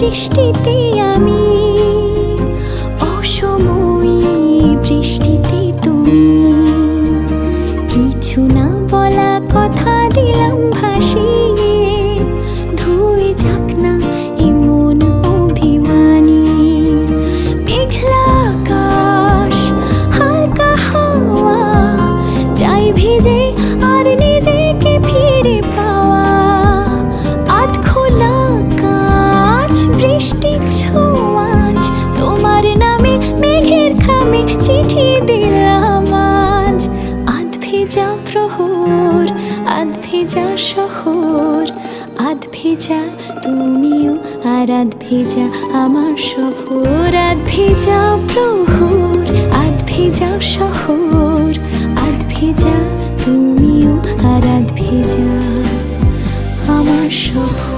বৃষ্টিতে আমি, অসময়ে বৃষ্টিতে তুমি। কিছু না বলা কথা দিলাম ভাসিয়ে, ধুয়ে যাক না এমন অভিমানী। মেঘলা আকাশ, হালকা হাওয়া, চাই ভিজে আর নিজেকে ফিরে পাওয়া। আধ খোলা কাঁচ, বৃষ্টির ছোঁয়াচ, তোমার নামে মেঘের খামে চিঠি দিলাম আজ। আধ ভেজা প্রহর, আধ ভেজা শহর, আধ ভেজা তুমিও আর আধ ভেজা আমার শহর। আধ ভেজা প্রহর, আধ ভেজা শহর, আধ ভেজা তুমিও আর আধ ভেজা আমার শহর।